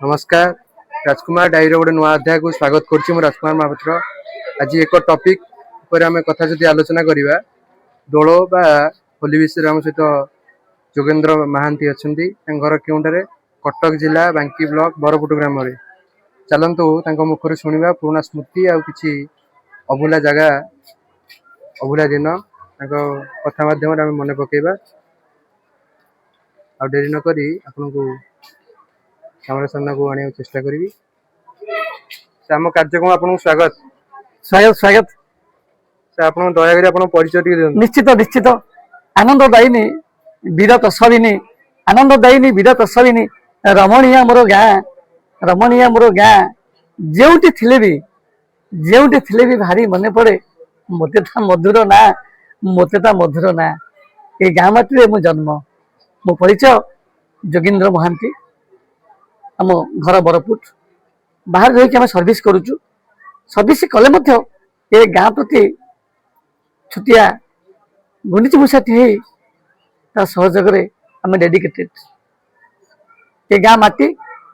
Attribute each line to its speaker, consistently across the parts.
Speaker 1: नमस्कार राजकुमार डायरी गोटे नुआ अध्याय को स्वागत करुच्ची मु राजकुमार महापात्र। आज एक टॉपिक पर आम कथा जदि आलोचना करवा दोल बा होली विषय आम सहित जोगेन्द्र महांती अच्छा घर केउंटारे कटक जिला बांकी ब्लॉक बरपुट ग्राम चलतु मुखर शुणा पुराणा स्मृति आ कि अभूला जगह अभूला दिन कथा माध्यम मन पकेबा आ डेरी नक आपन को कैमरा सामना को आने चेष्टा करी आम कार्यक्रम आपन स्वागत
Speaker 2: स्वागत स्वागत
Speaker 1: आप दयाकोरी आप परिचय
Speaker 2: निश्चित निश्चित आनंददायिनी वीर प्रसविनी आनंददायिनी वीर प्रसविनी रमणीय मोर गाँ रमणीय मोर गाँ जोटी थिले भी भारी मन पड़े मते ता मधुर ना मते ता मधुर ना ये गाँ माटी मो जन्म मो परिचय जोगेन्द्र महांती आम घर बरपुट बाहर रही आम सर्विस करुचु सर्विस कले मध्य ये गाँ प्रति छुटिया गुंडीची मुसाटी तार सहयोग आम डेडिकेटेड ये गाँ माटी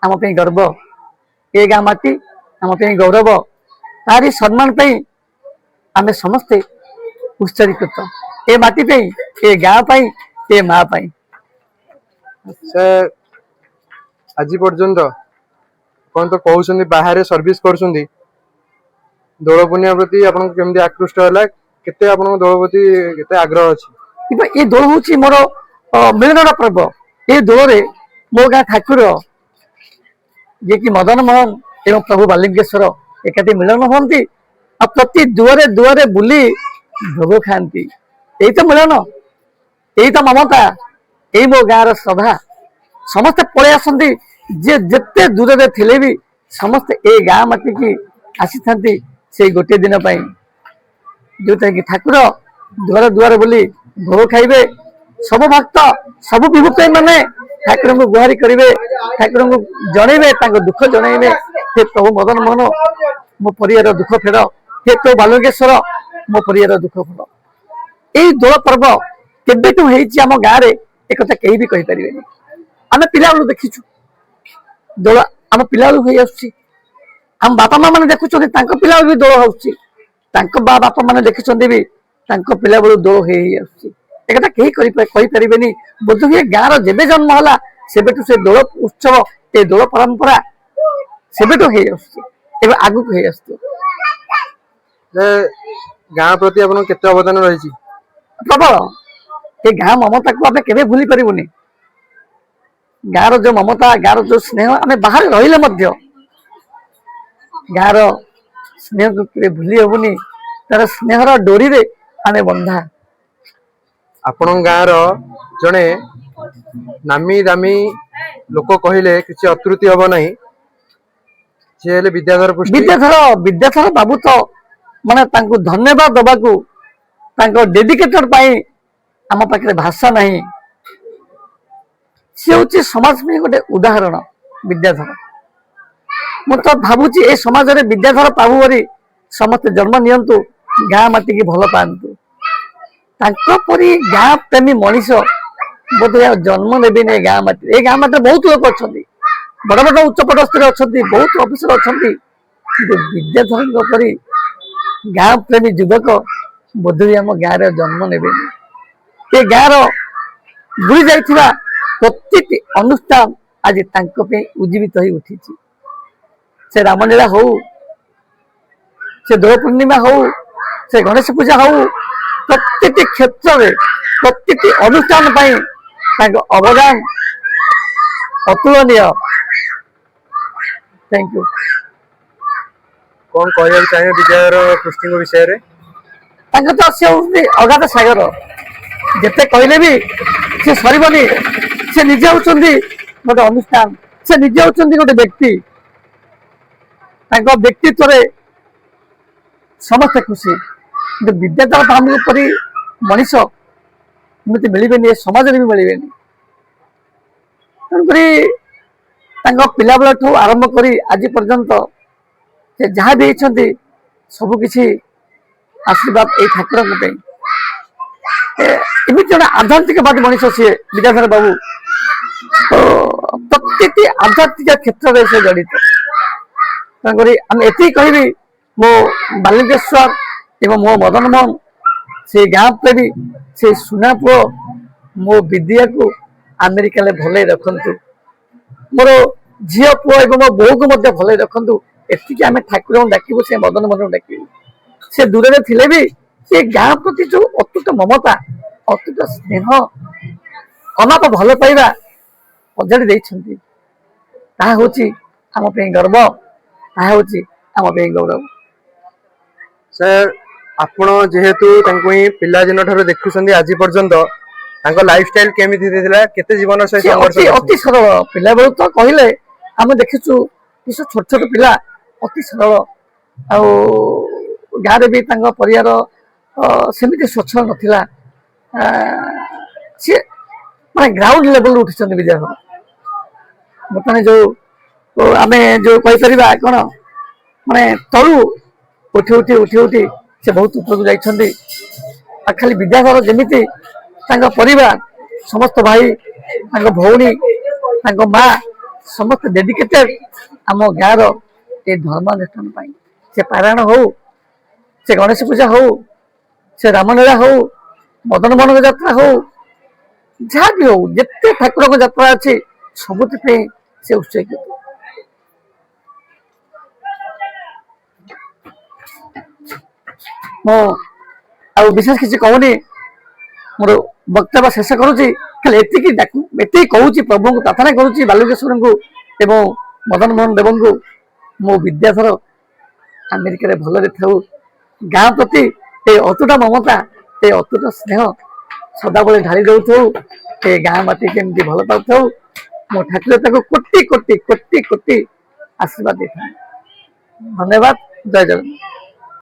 Speaker 2: आम गर्व ये गाँ माटी आम गौरव तारी सम्मान आम समस्ते उत्सर्गीकृत ये माटी ये गाँ ये माँ
Speaker 1: आज पर्यंत कौन तो कहते बाहर सर्विस कर दोल पूर्णिमा प्रति आपमती आकृष्ट है केते दोल प्रति केते आग्रह अच्छी
Speaker 2: ये दोल हूँ मोर मिलन पर्व ये दोल मो गाँ ठाकुर जे कि मदन मोहन एवं प्रभु बालिंगेश्वर एकाठी मिलन हमें प्रति दुआरे दुआरे बुली भोग खाती यही तो मिलन यही तो ममता यही मो गाँव श्रद्धा समस्ते पलि आसती जे जिते दूर थे भी समस्ते ए गाँ माटी की आसी था से गोटे दिन जोटा कि ठाकुर दुआर दुआर बोली भोग खाइबे सब भक्त सब विभुक्त मैंने ठाकुर को गुहारी करेंगे ठाकुर को जनइबे दुख जनइबे हे प्रभु मदन मोहन मो परिवार दुख फेर हे प्रभु बालुकेश्वर मो परिवार दुख फेर यही दोल पर्व केबेठू आम गाँव में एक कहीं भी कहीपर आम पिला देखीचु दोल आम पिला आम बापा माँ मैंने देखुं पिला भी दोल हो बापा मैंने देखी भी पिला बेलू दोल एक कहीपर बोध हुए गाँव जेबे जन्म है सेबेठू से दोल उत्सव ये दोल परंपरा सेबेठू आगु
Speaker 1: गाँ प्रति केते अवदान रही
Speaker 2: प्रबल ये गाँ ममता को आम के भूली पारूनी गाँव जो ममता गाँव जो स्नेह आम बाहर रही गाँव स्नेह को भूली हेबुनी तार स्नेहर डोरी रे आम बंधा
Speaker 1: आपण गाँव जड़े नामी दामी लोक कहले किसी अत्रुति हम ना विद्याधर
Speaker 2: विद्याधर बाबू तो माने धन्यवाद दबाकू डेडिकेटेड आम पाखे भाषा नहीं सी हूँ समाज में गोटे उदाहरण विद्याधर मु तो भावुची ए समाज में विद्याधर पाबू बोली समस्त जन्म नियंतु गाँ माटी की भल पातु परी गाँ प्रेमी मनीष बोध जन्म ने नहीं गाँ माटी ये गाँ माटी बहुत लोग अच्छा बड़ बड़ उच्च पदस्थ अच्छा बहुत अफिसर अच्छा विद्याधर परी गाँ प्रेमी युवक बोध हुए आम गाँव जन्म ने ये गाँव बुरी जा प्रत्येक अनुष्ठान आज उज्जीवित हो उठी से रामलीला हो से दोल पूर्णिमा हो से गणेश पूजा हो प्रत्येक क्षेत्र में प्रत्येक अनुष्ठान अवदान अतुलनीय। Thank you.
Speaker 1: कौन कहना चाहिए विद्याधर पृष्टि विषय में
Speaker 2: तो से अगाध सागर जिते कहले भी से सरबनी से निजे होती गोटे अनुष्ठान से निजे होती गोटे व्यक्ति व्यक्तित्व समस्त खुशी विद्याधर बाबू परी मनीष एमती मिलबे समाज में भी मिलबे तेणुक पिला बेल ठू आरंभ कर आज पर्यंत से जहाँ भी सबकि आशीर्वाद ये ठाकुर एमती जन आध्यात्मिकवादी मनीष सी विद्याधर बाबू ତ ପ୍ରତ୍ୟେକଟି ଆଧ୍ୟାତ୍ମିକ କ୍ଷେତ୍ରରେ ସେ ଜଡ଼ିତ। ତେଣୁକରି ଆମେ ଏତିକି କହିବି ମୋ ବାଲୁଙ୍କେଶ୍ୱର ଏବଂ ମୋ ମଦନ ମୋହନ ସେ ଗାଁ ପ୍ରେମୀ ସେ ସୁନା ପୁଅ ମୋ ବିଦ୍ୟାକୁ ଆମେରିକାରେ ଭଲରେ ରଖନ୍ତୁ, ମୋର ଝିଅ ପୁଅ ଏବଂ ମୋ ବୋଉକୁ ମଧ୍ୟ ଭଲରେ ରଖନ୍ତୁ। ଏତିକି ଆମେ ଠାକୁରଙ୍କୁ ଡାକିବୁ, ସେ ମଦନ ମୋହନଙ୍କୁ ଡାକିବୁ। ସେ ଦୂରରେ ଥିଲେ ବି ସେ ଗାଁ ପ୍ରତି ଯୋଉ ଅତୁଟ ମମତା, ଅତୁଟ ସ୍ନେହ, ଅନାପ ଭଲ ପାଇବା ଅଜାଡ଼ି ଦେଇଛନ୍ତି, ତାହା ହଉଛି ଆମ ପାଇଁ ଗର୍ବ, ତାହା ହଉଛି ଆମ ପାଇଁ ଗୌରବ।
Speaker 1: ସାର୍, ଆପଣ ଯେହେତୁ ତାଙ୍କୁ ହିଁ ପିଲାଦିନ ଠାରୁ ଦେଖୁଛନ୍ତି ଆଜି ପର୍ଯ୍ୟନ୍ତ, ତାଙ୍କ ଲାଇଫଷ୍ଟାଇଲ କେମିତି ଥିଲା, କେତେ ଜୀବନ ସହିତ ସଂଘର୍ଷ
Speaker 2: ଅତି ସରଳ ପିଲାବେଳୁ ତ କହିଲେ ଆମେ ଦେଖିଛୁ ଛୋଟ ଛୋଟ ପିଲା ଅତି ସରଳ। ଆଉ ଗାଁରେ ବି ତାଙ୍କ ପରିବାର ସେମିତି ସ୍ୱଚ୍ଛଳ ନଥିଲା। ସିଏ ମାନେ ଗ୍ରାଉଣ୍ଡ ଲେବଲରୁ ଉଠିଛନ୍ତି ବିଦ୍ୟାଧର। ବର୍ତ୍ତମାନ ଯୋଉ ଆମେ ଯୋଉ କହିପାରିବା କଣ, ମାନେ ତଳୁ ଉଠି ଉଠି ଉଠି ଉଠି ସେ ବହୁତ ଉପରକୁ ଯାଇଛନ୍ତି। ଆଉ ଖାଲି ବିଦ୍ୟାଧର ଯେମିତି ତାଙ୍କ ପରିବାର ସମସ୍ତ ଭାଇ, ତାଙ୍କ ଭଉଣୀ, ତାଙ୍କ ମା ସମସ୍ତେ ଡେଡିକେଟେଡ ଆମ ଗାଁର ଏ ଧର୍ମାନୁଷ୍ଠାନ ପାଇଁ। ସେ ପାରାୟଣ ହଉ, ସେ ଗଣେଶ ପୂଜା ହଉ, ସେ ରାମଲୀଳା ହଉ, ମଦନ ମୋହନଙ୍କ ଯାତ୍ରା ହଉ, ଯାହା ବି ହଉ, ଯେତେ ଠାକୁରଙ୍କ ଯାତ୍ରା ଅଛି ସବୁଥିପାଇଁ ସେ ଉତ୍ସର୍ଗୀକୃତ। ମୁଁ ଆଉ ବିଶେଷ କିଛି କହୁନି, ମୋର ବକ୍ତବ୍ୟ ଶେଷ କରୁଛି। ଖାଲି ଏତିକି କହୁଛି, ପ୍ରଭୁଙ୍କୁ ପ୍ରାର୍ଥନା କରୁଛି, ବାଲୁକେଶ୍ୱରଙ୍କୁ ଏବଂ ମଦନ ମୋହନ ଦେବଙ୍କୁ, ମୋ ବିଦ୍ୟାଧର ଆମେରିକାରେ ଭଲରେ ଥାଉ। ଗାଁ ପ୍ରତି ଏ ଅତୁଟ ମମତା, ଏ ଅତୁଟ ସ୍ନେହ ସଦାବେଳେ ଢାଳି ଦଉଥାଉ। ଏ ଗାଁ ମାଟି କେମିତି ଭଲ ପାଉଥାଉ। ମୋ ଠାକୁର ତାକୁ କୋଟି କୋଟି କୋଟି କୋଟି ଆଶୀର୍ବାଦ ଦେଇଥାଉ। ଧନ୍ୟବାଦ। ଜୟ ଜଗନ୍ନାଥ।